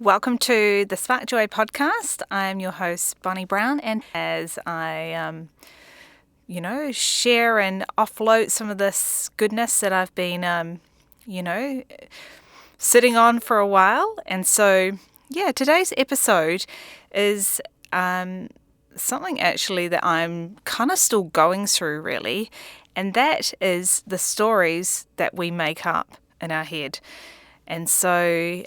Welcome to the Spark Joy podcast. I am your host, Bonnie Brown, and as I, share and offload some of this goodness that I've been, sitting on for a while. And so, today's episode is something actually that I'm kind of still going through, really, and that is the stories that we make up in our head. And so,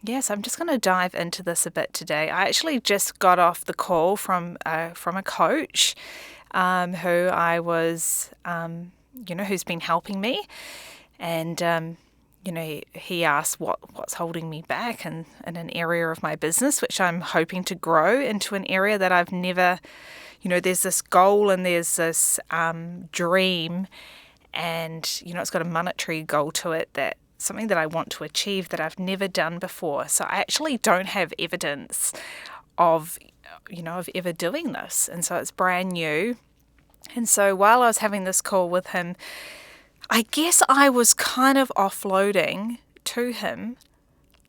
yes, I'm just going to dive into this a bit today. I actually just got off the call from a coach who I was, who's been helping me. And, he asked what's holding me back in an area of my business, which I'm hoping to grow into an area that I've never, there's this goal and there's this dream and, it's got a monetary goal to it that something that I want to achieve that I've never done before. So I actually don't have evidence of ever doing this. And so it's brand new. And so while I was having this call with him, I guess I was kind of offloading to him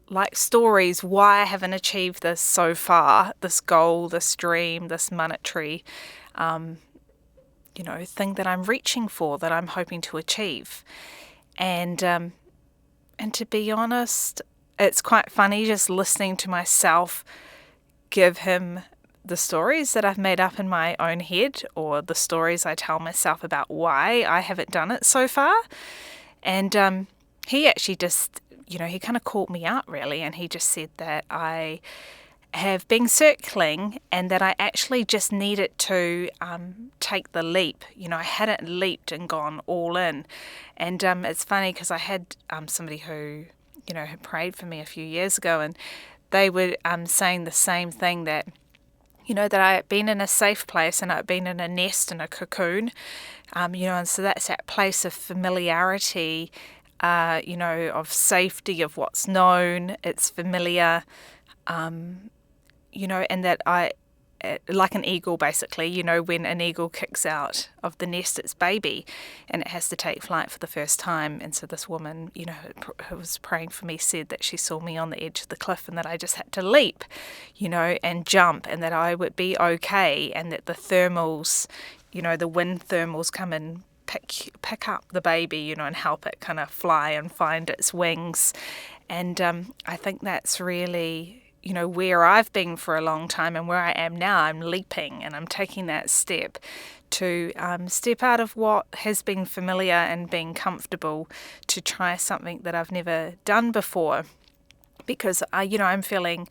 like stories why I haven't achieved this so far, this goal, this dream, this monetary, thing that I'm reaching for, that I'm hoping to achieve. And to be honest, it's quite funny just listening to myself give him the stories that I've made up in my own head, or the stories I tell myself about why I haven't done it so far. And he actually just, he kind of caught me out really, and he just said that I have been circling and that I actually just needed to take the leap. I hadn't leaped and gone all in. And it's funny because I had somebody who, had prayed for me a few years ago, and they were saying the same thing, that, that I had been in a safe place and I'd been in a nest and a cocoon, and so that's that place of familiarity, of safety, of what's known, it's familiar, and that I, like an eagle basically, when an eagle kicks out of the nest, its baby, and it has to take flight for the first time. And so this woman, who was praying for me, said that she saw me on the edge of the cliff and that I just had to leap, and jump, and that I would be okay, and that the thermals, the wind thermals come and pick up the baby, and help it kind of fly and find its wings. And I think that's really, where I've been for a long time, and where I am now. I'm leaping and I'm taking that step to step out of what has been familiar and being comfortable to try something that I've never done before. Because, I'm feeling,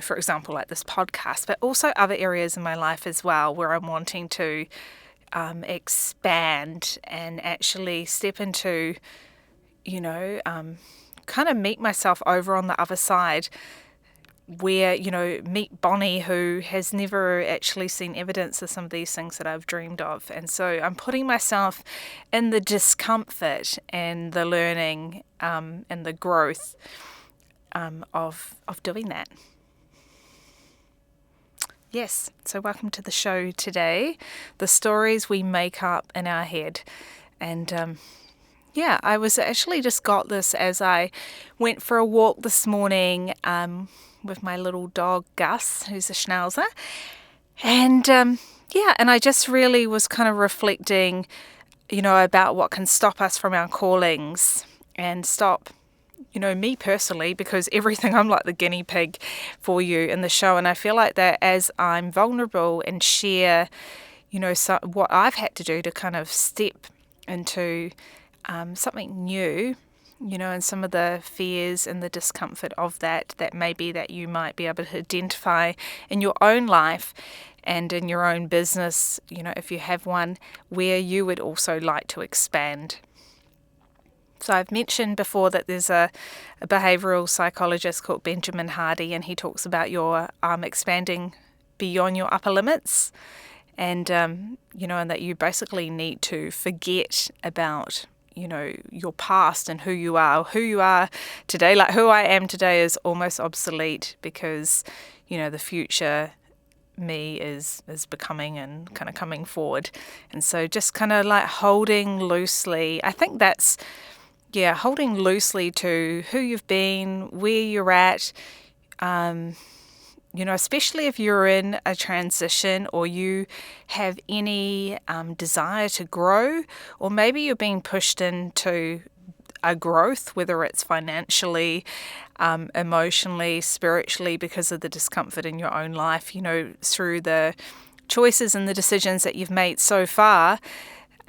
for example, like this podcast, but also other areas in my life as well, where I'm wanting to expand and actually step into, kind of meet myself over on the other side, where, meet Bonnie, who has never actually seen evidence of some of these things that I've dreamed of. And so I'm putting myself in the discomfort and the learning and the growth of doing that. Yes, so welcome to the show today, the stories we make up in our head. And I was actually just got this as I went for a walk this morning with my little dog Gus, who's a schnauzer. And and I just really was kind of reflecting, about what can stop us from our callings and stop, me personally, because I'm like the guinea pig for you in the show. And I feel like that as I'm vulnerable and share, so what I've had to do to kind of step into something new, and some of the fears and the discomfort of that maybe that you might be able to identify in your own life and in your own business, if you have one, where you would also like to expand. So I've mentioned before that there's a behavioral psychologist called Benjamin Hardy, and he talks about your expanding beyond your upper limits, and and that you basically need to forget about your past and who you are today. Like, who I am today is almost obsolete, because the future me is becoming and kind of coming forward. And so just kind of like holding loosely, I think that's holding loosely to who you've been, where you're at, especially if you're in a transition or you have any desire to grow, or maybe you're being pushed into a growth, whether it's financially, emotionally, spiritually, because of the discomfort in your own life, through the choices and the decisions that you've made so far.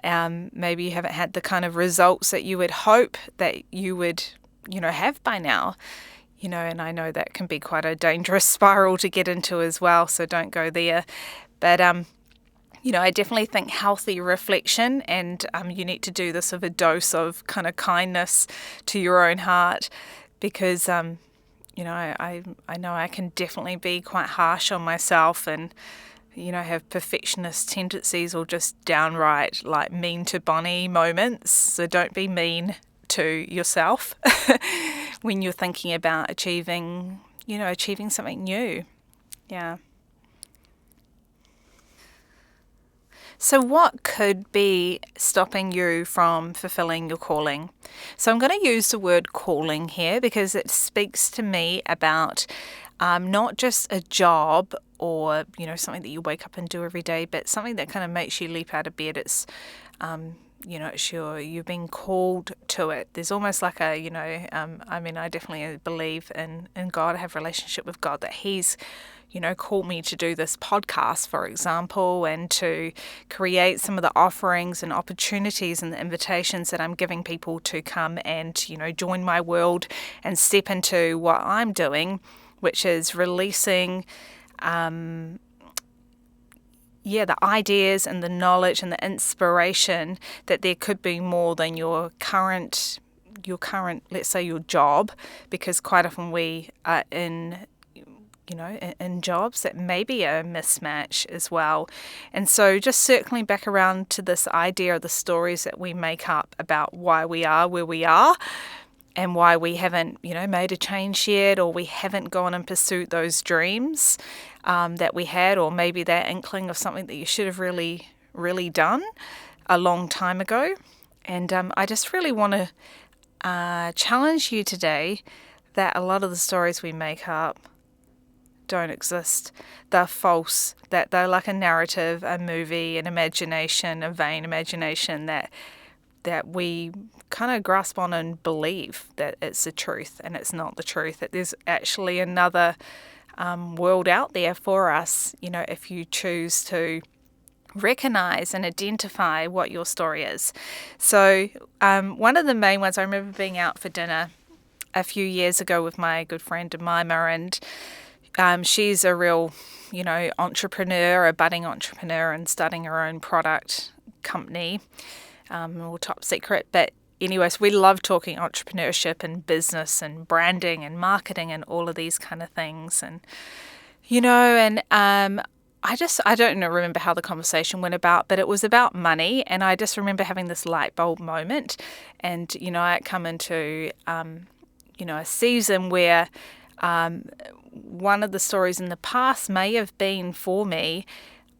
Maybe you haven't had the kind of results that you would hope that you would, have by now. And I know that can be quite a dangerous spiral to get into as well, so don't go there. But, I definitely think healthy reflection, and you need to do this with a dose of kind of kindness to your own heart, because, I know I can definitely be quite harsh on myself and, have perfectionist tendencies, or just downright like mean to Bonnie moments. So don't be mean to yourself when you're thinking about achieving something new. Yeah. So what could be stopping you from fulfilling your calling? So I'm going to use the word calling here because it speaks to me about not just a job or, something that you wake up and do every day, but something that kind of makes you leap out of bed. It's, you're being called to it. There's almost like I definitely believe in God. I have a relationship with God that He's, called me to do this podcast, for example, and to create some of the offerings and opportunities and the invitations that I'm giving people to come and, join my world and step into what I'm doing, which is releasing the ideas and the knowledge and the inspiration that there could be more than your current, let's say, your job, because quite often we are in jobs that may be a mismatch as well. And so just circling back around to this idea of the stories that we make up about why we are where we are, and why we haven't, made a change yet, or we haven't gone and pursued those dreams that we had, or maybe that inkling of something that you should have really, really done a long time ago. And I just really want to challenge you today that a lot of the stories we make up don't exist. They're false, that they're like a narrative, a movie, an imagination, a vain imagination that we kind of grasp on and believe that it's the truth, and it's not the truth, that there's actually another world out there for us, if you choose to recognize and identify what your story is. So one of the main ones, I remember being out for dinner a few years ago with my good friend Jemima, and she's a real, entrepreneur, a budding entrepreneur, and starting her own product company. All top secret, but anyways, we love talking entrepreneurship and business and branding and marketing and all of these kind of things. And I don't remember how the conversation went about, but it was about money, and I just remember having this light bulb moment. And I come into a season where one of the stories in the past may have been for me,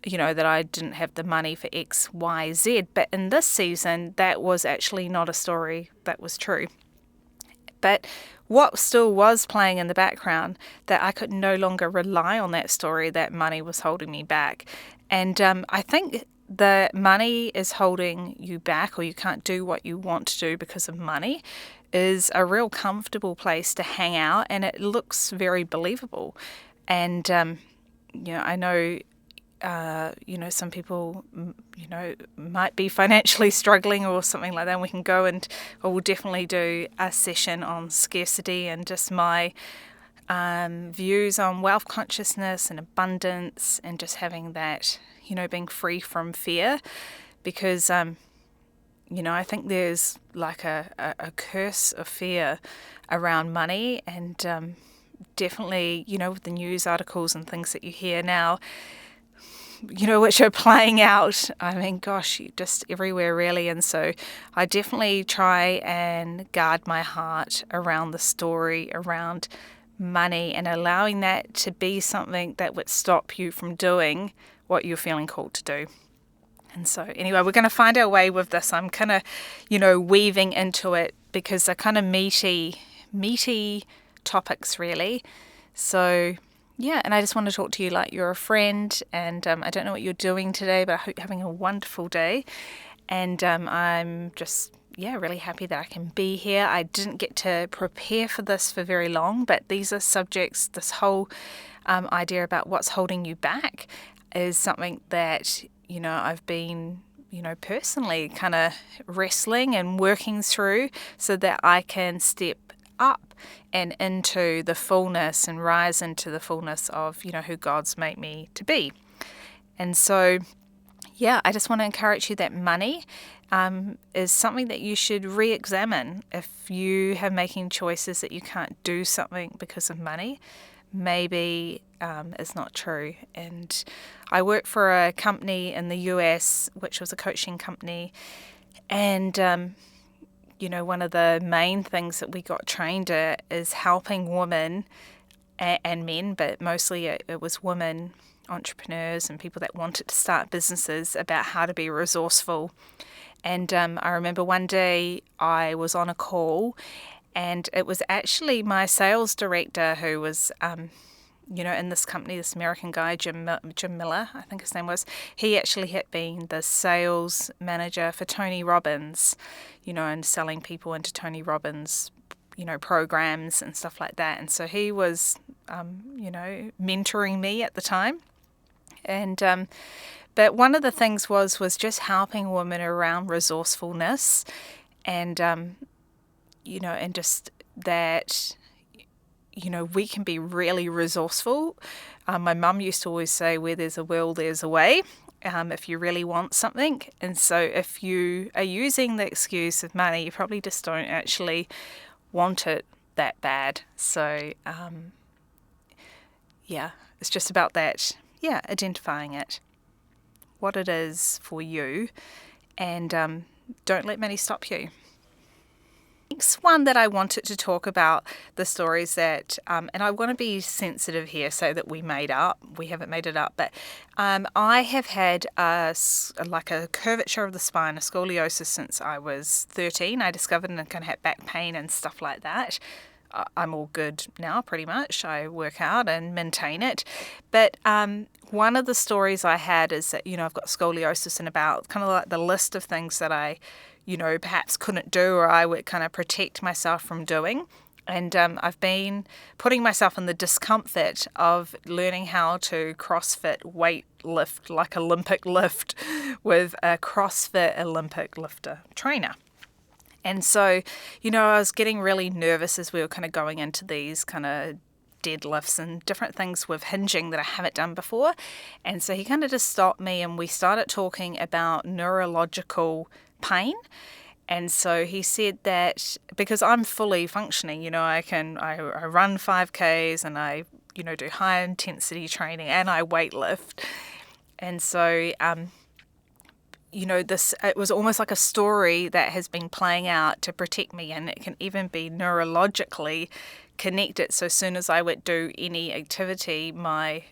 that I didn't have the money for X, Y, Z. But in this season, that was actually not a story that was true. But what still was playing in the background, that I could no longer rely on that story, that money was holding me back. And I think the money is holding you back, or you can't do what you want to do because of money, is a real comfortable place to hang out, and it looks very believable. And, I know some people, might be financially struggling or something like that. And we can go and we'll definitely do a session on scarcity and just my views on wealth consciousness and abundance, and just having that, being free from fear, because, I think there's like a curse of fear around money, and definitely, with the news articles and things that you hear now, which are playing out, just everywhere really. And so I definitely try and guard my heart around the story around money, and allowing that to be something that would stop you from doing what you're feeling called to do. And so anyway, we're going to find our way with this. I'm kind of, weaving into it because they're kind of meaty topics, really. So yeah, and I just want to talk to you like you're a friend, and I don't know what you're doing today, but I hope you're having a wonderful day. And I'm just, really happy that I can be here. I didn't get to prepare for this for very long, but these are subjects, this whole idea about what's holding you back is something that, I've been, personally kind of wrestling and working through so that I can step up and into the fullness and rise into the fullness of, who God's made me to be. And so, I just want to encourage you that money is something that you should re-examine. If you are making choices that you can't do something because of money, maybe it's not true. And I worked for a company in the US, which was a coaching company, and one of the main things that we got trained at is helping women and men, but mostly it was women entrepreneurs and people that wanted to start businesses about how to be resourceful. And I remember one day I was on a call, and it was actually my sales director who was in this company, this American guy, Jim Miller, I think his name was. He actually had been the sales manager for Tony Robbins, and selling people into Tony Robbins, programs and stuff like that. And so he was, mentoring me at the time. And but one of the things was just helping women around resourcefulness, and and just that we can be really resourceful. My mum used to always say, where there's a will, there's a way, if you really want something. And so if you are using the excuse of money, you probably just don't actually want it that bad. So it's just about that. Identifying it, what it is for you, and don't let money stop you. Next one that I wanted to talk about, the stories that, and I want to be sensitive here, so that we haven't made it up, but I have had a curvature of the spine, a scoliosis, since I was 13. I discovered, and kind of had back pain and stuff like that. I'm all good now, pretty much. I work out and maintain it. But one of the stories I had is that, I've got scoliosis, and about kind of like the list of things that I, perhaps couldn't do, or I would kind of protect myself from doing. And I've been putting myself in the discomfort of learning how to CrossFit weight lift, like Olympic lift, with a CrossFit Olympic lifter trainer. And so, I was getting really nervous as we were kind of going into these kind of deadlifts and different things with hinging that I haven't done before. And so he kind of just stopped me, and we started talking about neurological pain. And so he said that because I'm fully functioning, I run 5Ks, and I, do high intensity training, and I weight lift. And so, it was almost like a story that has been playing out to protect me, and it can even be neurologically connected. So as soon as I would do any activity, my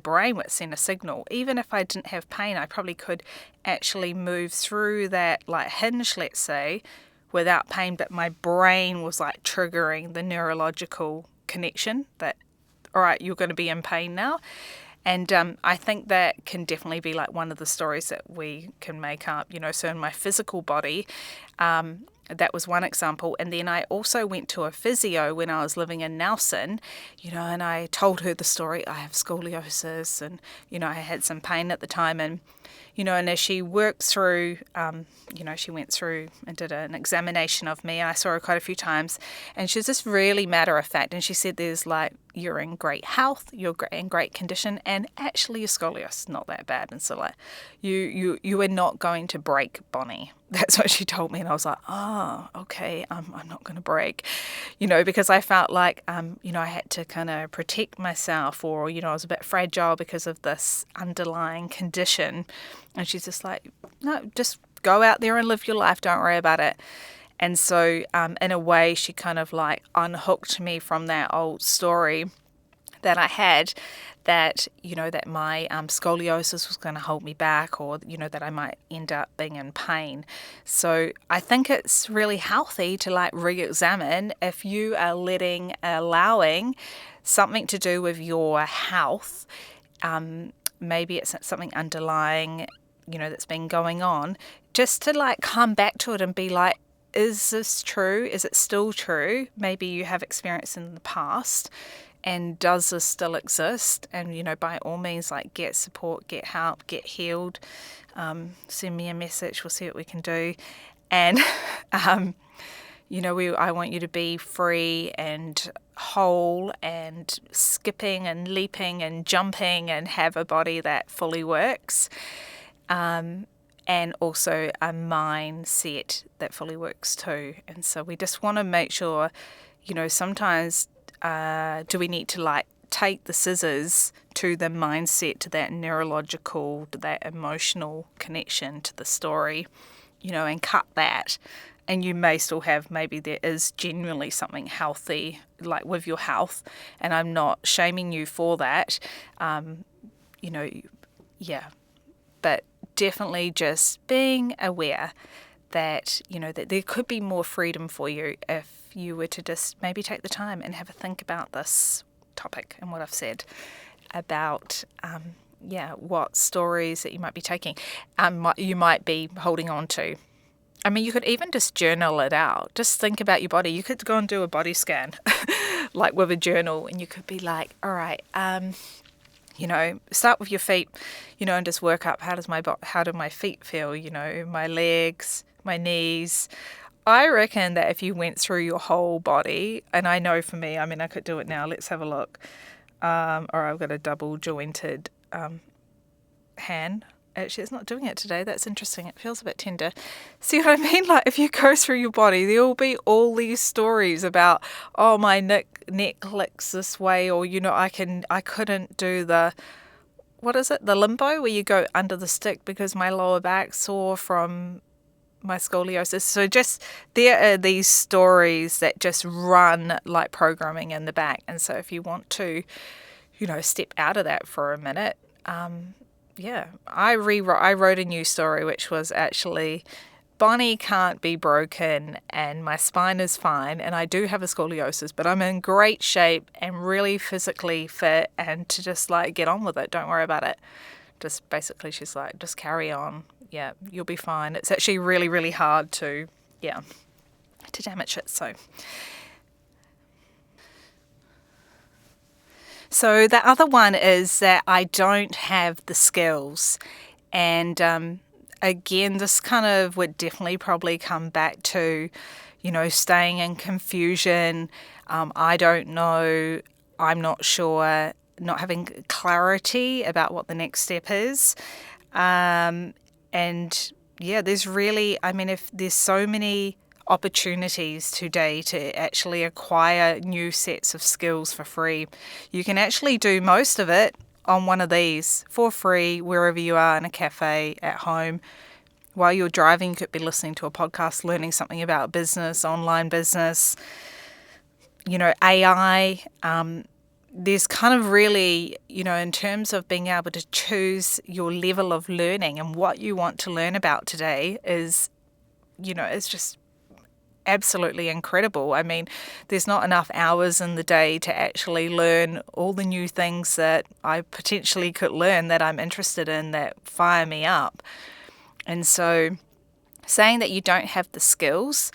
brain would send a signal. Even if I didn't have pain, I probably could actually move through that like hinge, let's say, without pain, but my brain was like triggering the neurological connection that, all right, you're going to be in pain now. And I think that can definitely be like one of the stories that we can make up, so in my physical body, that was one example. And then I also went to a physio when I was living in Nelson, and I told her the story. I have scoliosis, and, I had some pain at the time. And, and as she worked through, she went through and did an examination of me. I saw her quite a few times, and she's just really matter of fact. And she said, you're in great health, you're in great condition, and actually your scoliosis is not that bad. And so you are not going to break, Bonnie. That's what she told me. And I was like, oh, okay, I'm not going to break, because I felt like, I had to kind of protect myself, or, I was a bit fragile because of this underlying condition. And she's just like, no, just go out there and live your life. Don't worry about it. And so in a way, she kind of like unhooked me from that old story that I had, that, that my scoliosis was going to hold me back, or, that I might end up being in pain. So I think it's really healthy to re-examine if you are allowing something to do with your health. Maybe it's something underlying, that's been going on, just to come back to it and be like, is this true? Is it still true? Maybe you have experienced in the past. And does this still exist? And, by all means, get support, get help, get healed. Send me a message. We'll see what we can do. And, I want you to be free and whole and skipping and leaping and jumping and have a body that fully works. And also a mindset that fully works too. And so we just want to make sure, sometimes do we need to take the scissors to the mindset, to that neurological, to that emotional connection to the story, and cut that. And you may still have, maybe there is genuinely something healthy, with your health, and I'm not shaming you for that, but definitely just being aware that, that there could be more freedom for you if you were to just maybe take the time and have a think about this topic and what I've said about, what stories that you might be taking, you might be holding on to. I mean, you could even just journal it out. Just think about your body. You could go and do a body scan, with a journal, and you could be like, all right, start with your feet, and just work up, how do my feet feel, my legs, my knees. I reckon that if you went through your whole body, and I know for me, I could do it now. Let's have a look. Or I've got a double jointed hand. Actually, it's not doing it today. That's interesting. It feels a bit tender. See what I mean? If you go through your body, there will be all these stories about, oh, my neck licks this way, or, I couldn't do the, what is it? The limbo, where you go under the stick because my lower back's sore from my scoliosis. So just, there are these stories that just run like programming in the back. And so if you want to, step out of that for a minute, I wrote a new story, which was actually, Bonnie can't be broken and my spine is fine and I do have a scoliosis, but I'm in great shape and really physically fit, and to just get on with it. Don't worry about it. Just basically, she's like, just carry on. Yeah, you'll be fine. It's actually really, really hard to damage it. So the other one is that I don't have the skills. And again, this kind of would definitely probably come back to, staying in confusion. I don't know. I'm not sure. Not having clarity about what the next step is. There's really, if there's so many opportunities today to actually acquire new sets of skills for free. You can actually do most of it on one of these for free, wherever you are, in a cafe, at home. While you're driving, you could be listening to a podcast, learning something about business, online business, AI. There's kind of really, in terms of being able to choose your level of learning and what you want to learn about today is, it's just absolutely incredible. There's not enough hours in the day to actually learn all the new things that I potentially could learn, that I'm interested in, that fire me up. And so saying that you don't have the skills,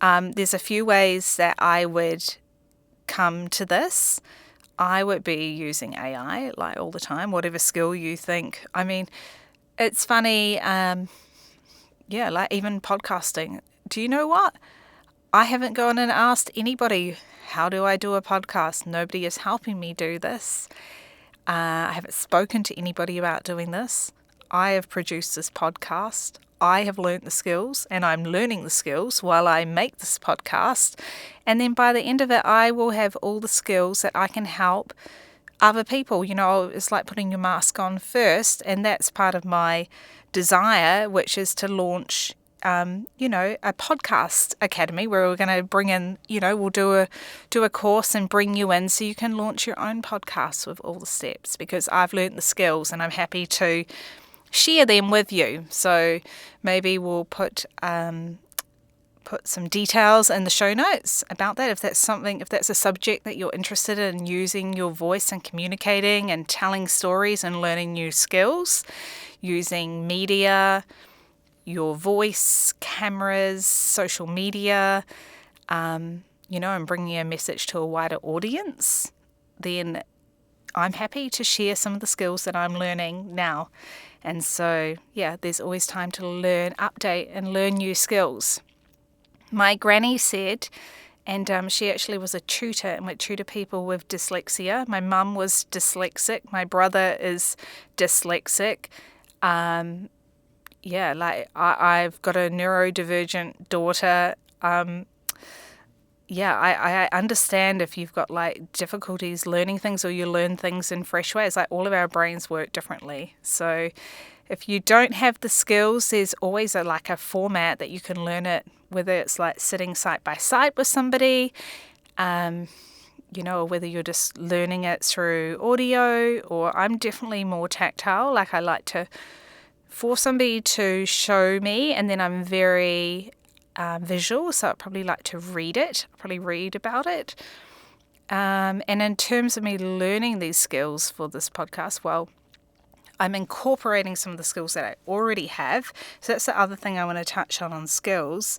there's a few ways that I would come to this. I would be using AI all the time, whatever skill you think. It's funny, even podcasting. Do you know what? I haven't gone and asked anybody, how do I do a podcast? Nobody is helping me do this. I haven't spoken to anybody about doing this. I have produced this podcast. I have learnt the skills, and I'm learning the skills while I make this podcast. And then by the end of it, I will have all the skills that I can help other people. It's like putting your mask on first, and that's part of my desire, which is to launch a podcast academy where we're going to bring in, we'll do a course and bring you in so you can launch your own podcast with all the steps, because I've learned the skills and I'm happy to share them with you. So maybe we'll put some details in the show notes about that if that's a subject that you're interested in, using your voice and communicating and telling stories and learning new skills, using media, your voice, cameras, social media, and bringing a message to a wider audience, then I'm happy to share some of the skills that I'm learning now. And so, there's always time to learn, update, and learn new skills. My granny said, and she actually was a tutor and would tutor people with dyslexia. My mum was dyslexic. My brother is dyslexic. I've got a neurodivergent daughter. I understand if you've got difficulties learning things or you learn things in fresh ways. All of our brains work differently. So if you don't have the skills, there's always a format that you can learn it, whether it's sitting side by side with somebody, or whether you're just learning it through audio, or I'm definitely more tactile. I like for somebody to show me, and then I'm very visual, so I'd probably like to read it, probably read about it. And in terms of me learning these skills for this podcast, well, I'm incorporating some of the skills that I already have. So that's the other thing I want to touch on skills.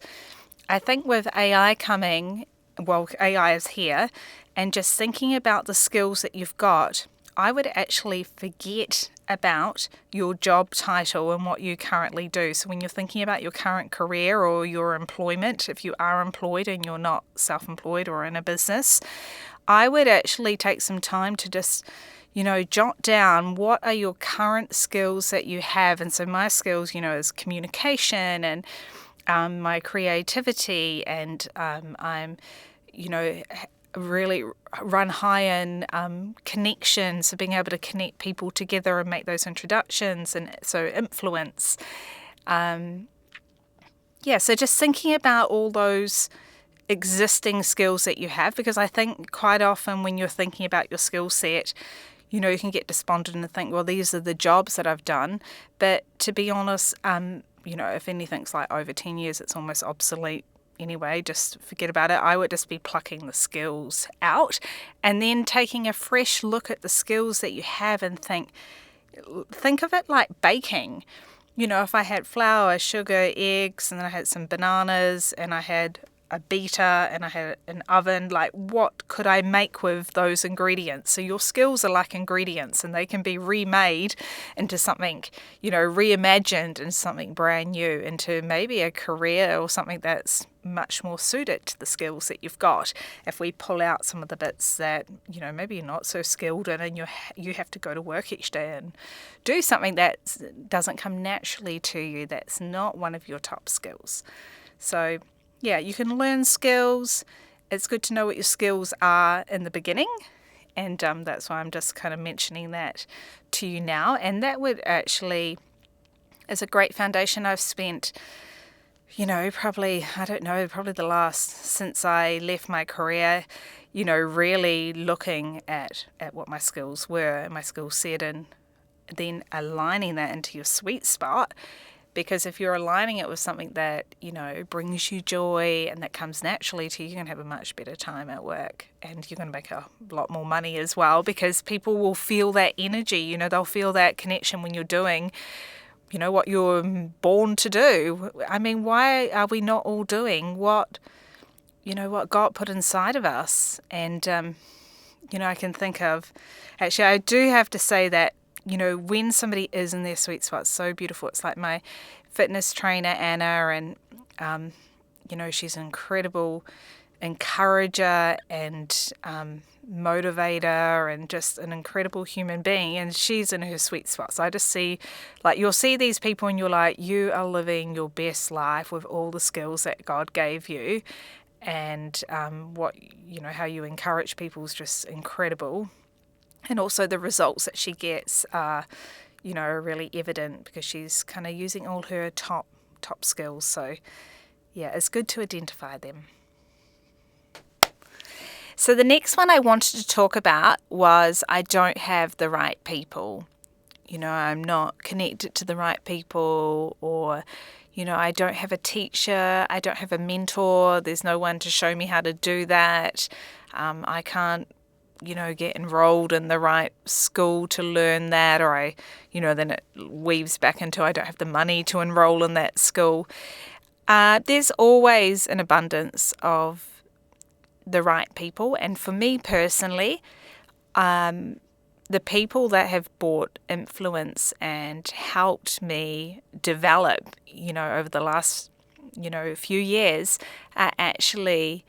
I think with AI coming, AI is here, and just thinking about the skills that you've got, I would actually forget about your job title and what you currently do. So when you're thinking about your current career or your employment, if you are employed and you're not self-employed or in a business, I would actually take some time to just jot down what are your current skills that you have. And so my skills, is communication and my creativity, and I'm, really run high in connection, so being able to connect people together and make those introductions, and so influence. So just thinking about all those existing skills that you have, because I think quite often when you're thinking about your skill set, you can get despondent and think, well, these are the jobs that I've done. But to be honest, if anything's over 10 years, it's almost obsolete anyway. Just forget about it. I would just be plucking the skills out and then taking a fresh look at the skills that you have and think of it like baking. If I had flour, sugar, eggs, and then I had some bananas, and I had a beater, and I had an oven, what could I make with those ingredients? So your skills are like ingredients, and they can be remade into something, reimagined into something brand new, into maybe a career or something that's much more suited to the skills that you've got. If we pull out some of the bits that, maybe you're not so skilled in, and you have to go to work each day and do something that doesn't come naturally to you, that's not one of your top skills. So you can learn skills. It's good to know what your skills are in the beginning, and that's why I'm just kind of mentioning that to you now. And that would actually is a great foundation. I've spent, probably the last, since I left my career, really looking at what my skills were and my skill set, and then aligning that into your sweet spot. Because if you're aligning it with something that, brings you joy and that comes naturally to you, you're going to have a much better time at work, and you're going to make a lot more money as well, because people will feel that energy, they'll feel that connection when you're doing, what you're born to do. I mean, why are we not all doing what God put inside of us? And, I can think of, actually, I do have to say that, when somebody is in their sweet spot, it's so beautiful. It's like my fitness trainer, Anna, and, she's an incredible encourager and motivator, and just an incredible human being. And she's in her sweet spot. So I just see, you'll see these people and you're like, you are living your best life with all the skills that God gave you. And how you encourage people is just incredible. And also the results that she gets are, really evident, because she's kind of using all her top top skills. So yeah, it's good to identify them. So the next one I wanted to talk about was I don't have the right people. I'm not connected to the right people, or, I don't have a teacher, I don't have a mentor, there's no one to show me how to do that. I can't, get enrolled in the right school to learn that, or then it weaves back into I don't have the money to enroll in that school. There's always an abundance of the right people. And for me personally, the people that have brought influence and helped me develop, over the last, few years are actually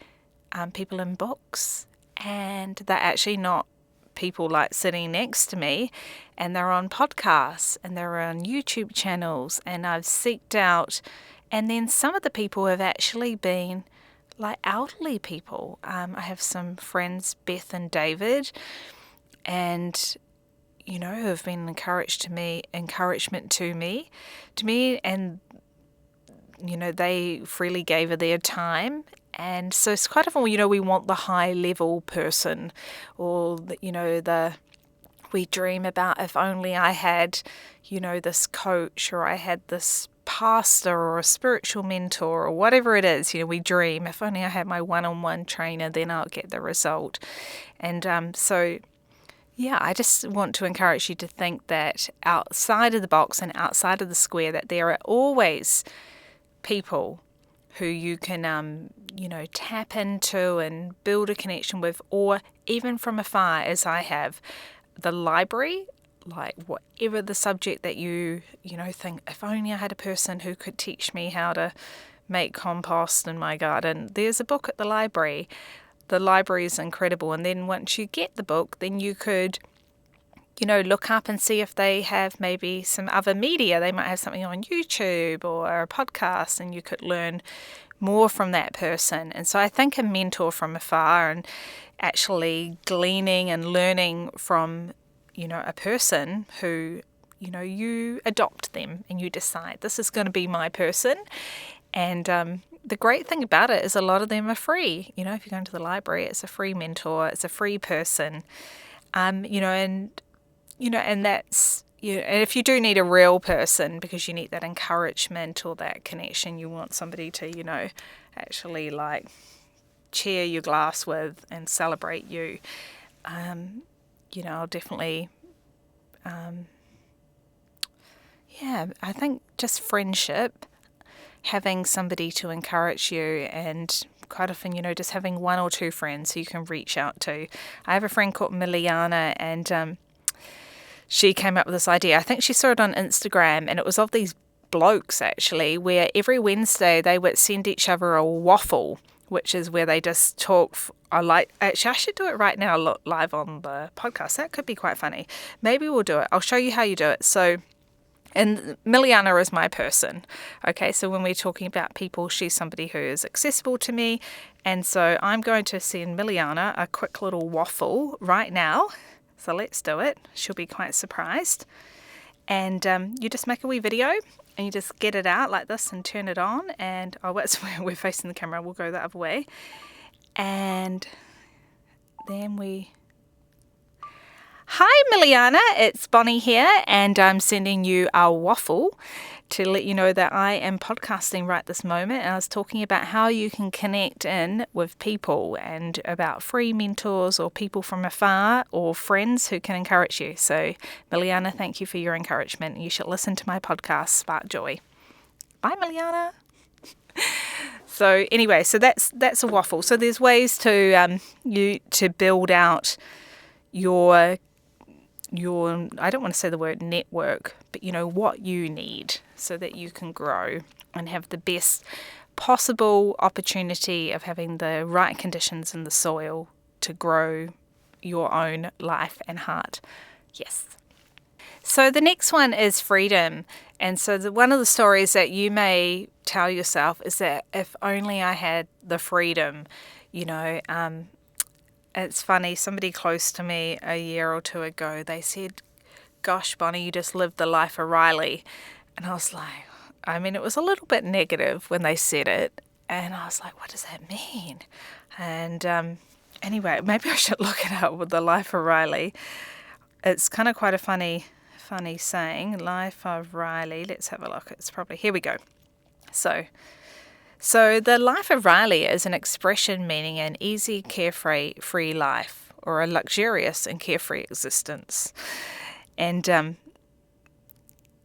people in books. And they're actually not people like sitting next to me, and they're on podcasts and they're on YouTube channels, and I've seeked out. And then some of the people have actually been like elderly people. I have some friends, Beth and David, and who have been encouragement to me, and they freely gave of their time. And so it's quite often, we want the high level person, or we dream about if only I had, this coach, or I had this pastor or a spiritual mentor, or whatever it is. We dream, if only I had my one-on-one trainer, then I'll get the result. And so yeah, I just want to encourage you to think that outside of the box and outside of the square, that there are always people who you can, tap into and build a connection with, or even from afar, as I have. The library, like whatever the subject that you think, if only I had a person who could teach me how to make compost in my garden. There's a book at the library. The library is incredible. And then once you get the book, then you could, look up and see if they have maybe some other media. They might have something on YouTube or a podcast, and you could learn more from that person. And so I think a mentor from afar, and actually gleaning and learning from, a person who, you adopt them and you decide this is going to be my person. And the great thing about it is a lot of them are free. If you go into the library, it's a free mentor, it's a free person. And that's, and if you do need a real person because you need that encouragement or that connection, you want somebody to, actually like share your glass with and celebrate you, I'll definitely, I think just friendship, having somebody to encourage you, and quite often, just having one or two friends who you can reach out to. I have a friend called Miliana, and she came up with this idea. I think she saw it on Instagram, and it was of these blokes actually, where every Wednesday they would send each other a waffle, which is where they just talk. Actually, I should do it right now live on the podcast. That could be quite funny. Maybe we'll do it. I'll show you how you do it. So, and Miliana is my person. Okay, so when we're talking about people, she's somebody who is accessible to me. And so I'm going to send Miliana a quick little waffle right now. So let's do it. She'll be quite surprised. And you just make a wee video and you just get it out like this and turn it on. And we're facing the camera. We'll go the other way. And then Hi Miliana, it's Bonnie here, and I'm sending you a waffle to let you know that I am podcasting right this moment. And I was talking about how you can connect in with people, and about free mentors or people from afar or friends who can encourage you. So Miliana, thank you for your encouragement. You should listen to my podcast, Spark Joy. Bye Miliana. So anyway, so that's a waffle. So there's ways to build out your I don't want to say the word network, but what you need so that you can grow and have the best possible opportunity of having the right conditions in the soil to grow your own life and heart. Yes. So the next one is freedom. And so one of the stories that you may tell yourself is that if only I had the freedom, it's funny, somebody close to me a year or two ago, they said, gosh, Bonnie, you just lived the life of Riley. And I was like, I mean, it was a little bit negative when they said it. And I was like, what does that mean? And anyway, maybe I should look it up with the Life of Riley. It's kind of quite a funny saying. Life of Riley. Let's have a look. It's probably, here we go. So the Life of Riley is an expression meaning an easy, carefree, free life, or a luxurious and carefree existence. And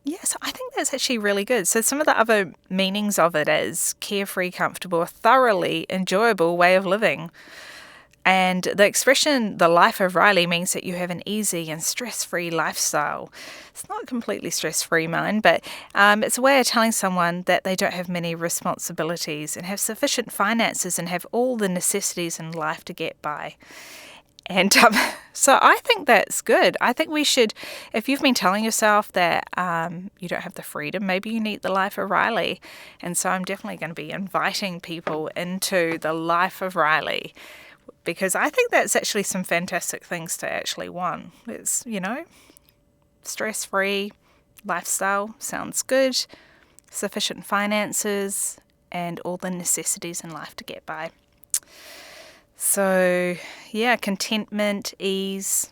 yes, I think that's actually really good. So some of the other meanings of it is carefree, comfortable, thoroughly enjoyable way of living. And the expression, the Life of Riley, means that you have an easy and stress-free lifestyle. It's not completely stress-free, mind, but it's a way of telling someone that they don't have many responsibilities and have sufficient finances and have all the necessities in life to get by. And so I think that's good. I think we should, if you've been telling yourself that you don't have the freedom, maybe you need the Life of Riley. And so I'm definitely going to be inviting people into the Life of Riley, because I think that's actually some fantastic things to actually want. It's, stress-free lifestyle sounds good, sufficient finances, and all the necessities in life to get by. So, yeah, contentment, ease,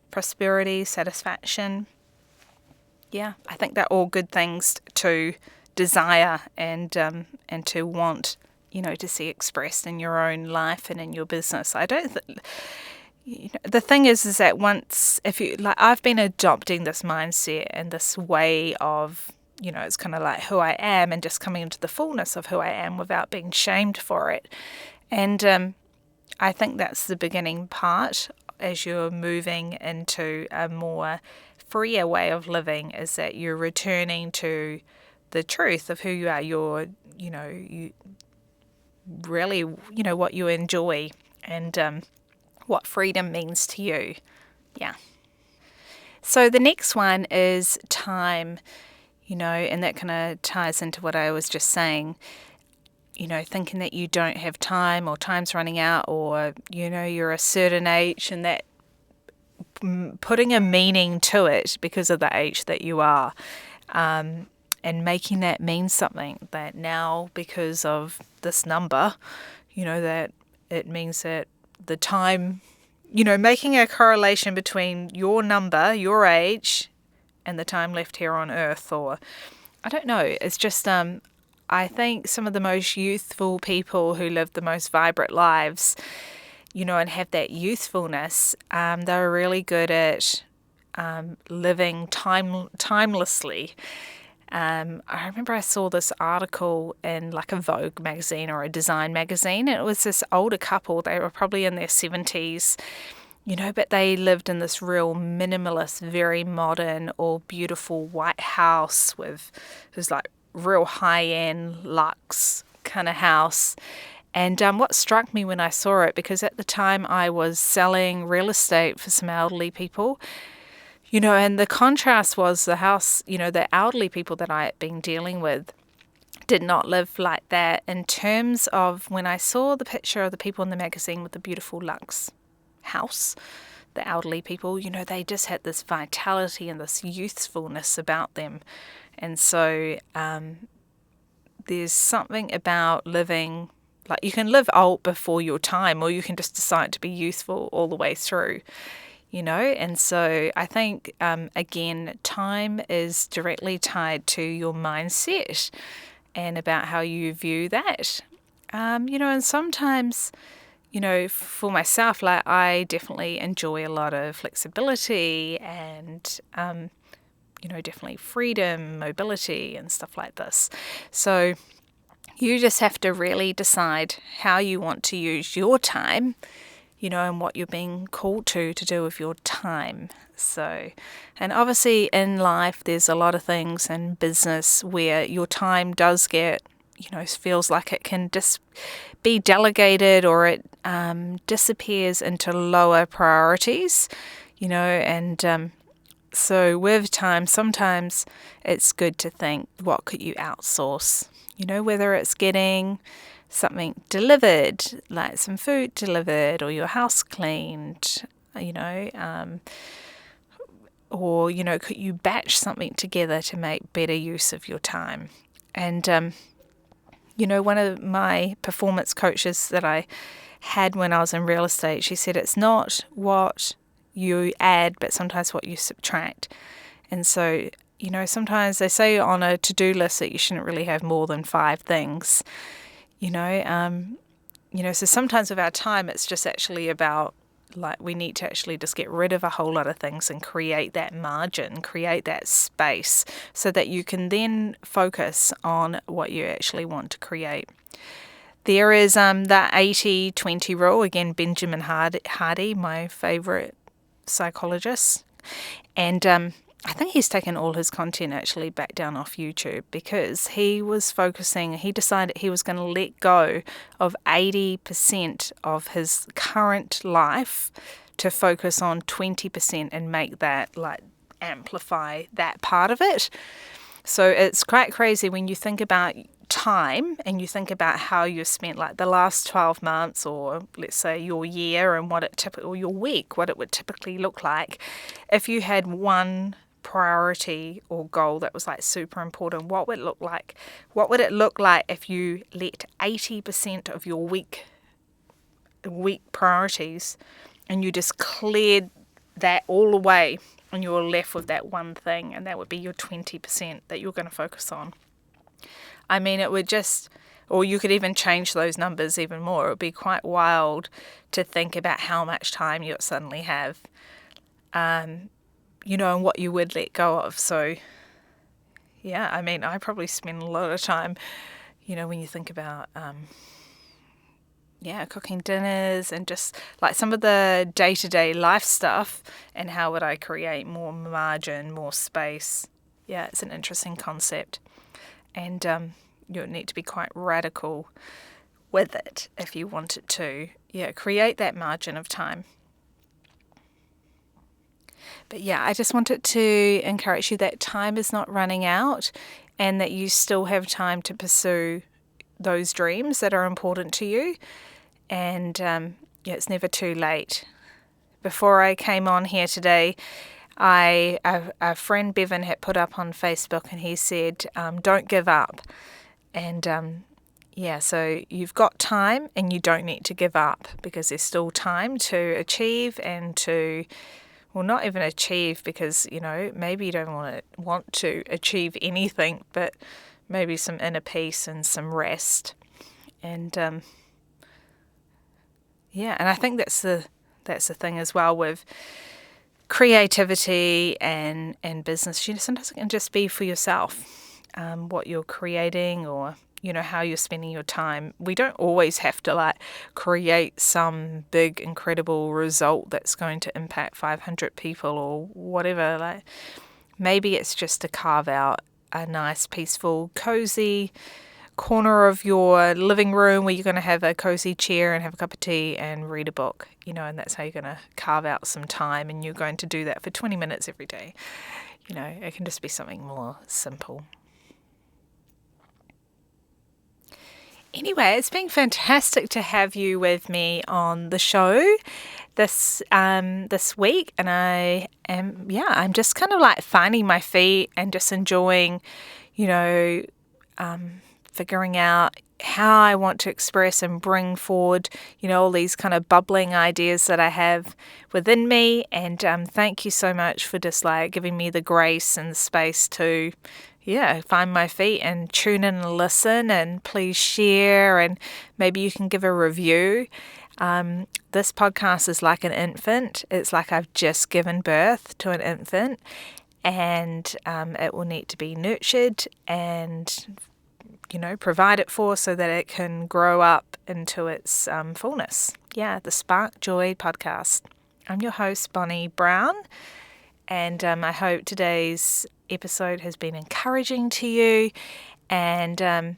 prosperity, satisfaction. Yeah, I think they're all good things to desire and to want, to see expressed in your own life and in your business. I don't the thing is that once, I've been adopting this mindset and this way of, it's kind of like who I am and just coming into the fullness of who I am without being shamed for it. And I think that's the beginning part as you're moving into a more freer way of living, is that you're returning to the truth of who you are. You really, what you enjoy and what freedom means to you. Yeah. So the next one is time, and that kind of ties into what I was just saying. Thinking that you don't have time or time's running out, or, you're a certain age, and that putting a meaning to it because of the age that you are, and making that mean something, that now because of this number, that it means that the time, making a correlation between your number, your age, and the time left here on earth, or I don't know, it's just I think some of the most youthful people who live the most vibrant lives, and have that youthfulness, they're really good at living timelessly. I remember I saw this article in like a Vogue magazine or a design magazine, and it was this older couple. They were probably in their 70s, but they lived in this real minimalist, very modern, all beautiful white house with, it was like real high-end luxe kind of house. And what struck me when I saw it, because at the time I was selling real estate for some elderly people, and the contrast was the house, the elderly people that I had been dealing with did not live like that, in terms of when I saw the picture of the people in the magazine with the beautiful luxe house, the elderly people, they just had this vitality and this youthfulness about them. And so there's something about living, like you can live old before your time, or you can just decide to be youthful all the way through, And so I think, again, time is directly tied to your mindset and about how you view that. And sometimes, for myself, like I definitely enjoy a lot of flexibility and, definitely freedom, mobility and stuff like this. So you just have to really decide how you want to use your time, and what you're being called to do with your time. So, and obviously in life, there's a lot of things in business where your time does get, feels like it can just be delegated, or it disappears into lower priorities, and so with time, sometimes it's good to think, what could you outsource? Whether it's getting something delivered, like some food delivered, or your house cleaned, or, could you batch something together to make better use of your time? And, one of my performance coaches that I had when I was in real estate, she said it's not what you add, but sometimes what you subtract. And so, sometimes they say on a to-do list that you shouldn't really have more than 5 things, so sometimes with our time, it's just actually about, like, we need to actually just get rid of a whole lot of things and create that margin, create that space so that you can then focus on what you actually want to create. There is the 80-20 rule, again, Benjamin Hardy, my favourite psychologist. And I think he's taken all his content actually back down off YouTube because he decided he was going to let go of 80% of his current life to focus on 20% and make that, like, amplify that part of it. So it's quite crazy when you think about time and you think about how you spent, like, the last 12 months or let's say your year and or your week, what it would typically look like if you had one priority or goal that was, like, super important. What would it look like? What would it look like if you let 80% of your week priorities and you just cleared that all away and you're left with that one thing, and that would be your 20% that you're going to focus on? I mean, it would just, or you could even change those numbers even more. It would be quite wild to think about how much time you suddenly have, and what you would let go of. So, yeah, I mean, I probably spend a lot of time, when you think about, cooking dinners and just, like, some of the day-to-day life stuff, and how would I create more margin, more space. Yeah, it's an interesting concept. And you need to be quite radical with it if you wanted to, create that margin of time. But yeah, I just wanted to encourage you that time is not running out and that you still have time to pursue those dreams that are important to you. And it's never too late. Before I came on here today, a friend Bevan had put up on Facebook, and he said, don't give up. And so you've got time and you don't need to give up, because there's still time to achieve and to, well, not even achieve, because, maybe you don't want to achieve anything, but maybe some inner peace and some rest. And and I think that's the thing as well with creativity and business. Sometimes it can just be for yourself, what you're creating, or how you're spending your time. We don't always have to, like, create some big incredible result that's going to impact 500 people or whatever. Like, maybe it's just to carve out a nice, peaceful, cozy corner of your living room where you're going to have a cozy chair and have a cup of tea and read a book, and that's how you're going to carve out some time, and you're going to do that for 20 minutes every day. It can just be something more simple. Anyway, it's been fantastic to have you with me on the show this week, and I'm just kind of like finding my feet and just enjoying, figuring out how I want to express and bring forward, all these kind of bubbling ideas that I have within me. And thank you so much for just, like, giving me the grace and the space to, find my feet and tune in and listen, and please share, and maybe you can give a review. This podcast is like an infant. It's like I've just given birth to an infant, and it will need to be nurtured and provided for so that it can grow up into its fullness. Yeah, the Spark Joy podcast. I'm your host, Bonnie Brown, and I hope today's episode has been encouraging to you. And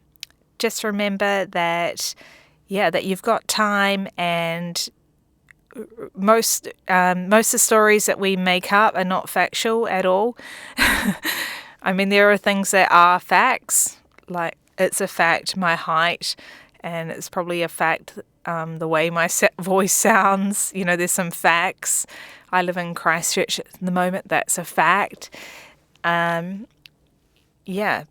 just remember that you've got time, and most of the stories that we make up are not factual at all. I mean, there are things that are facts, like, it's a fact, my height, and it's probably a fact, the way my voice sounds. There's some facts. I live in Christchurch at the moment. That's a fact.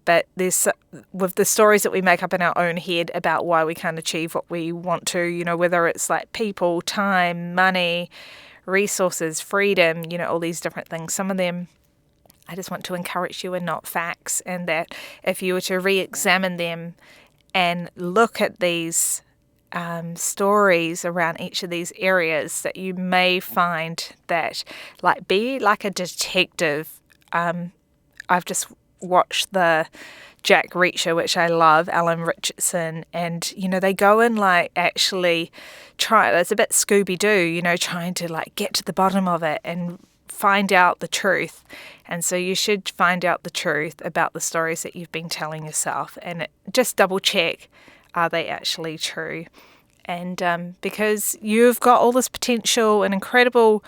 but there's with the stories that we make up in our own head about why we can't achieve what we want to, whether it's like people, time, money, resources, freedom, all these different things. Some of them I just want to encourage you are not facts, and that if you were to re-examine them and look at these stories around each of these areas, that you may find that, be like a detective. I've just watched the Jack Reacher, which I love, Alan Richardson, and, they go and actually try, it's a bit Scooby-Doo, trying to get to the bottom of it and find out the truth. And so you should find out the truth about the stories that you've been telling yourself, and just double check, are they actually true? And because you've got all this potential and incredible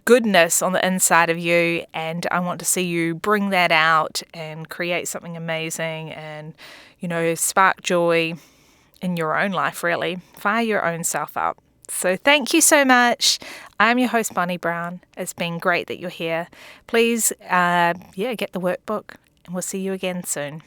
goodness on the inside of you, and I want to see you bring that out and create something amazing and, spark joy in your own life, really. Fire your own self up. So thank you so much. I'm your host, Bonnie Brown. It's been great that you're here. Please, get the workbook, and we'll see you again soon.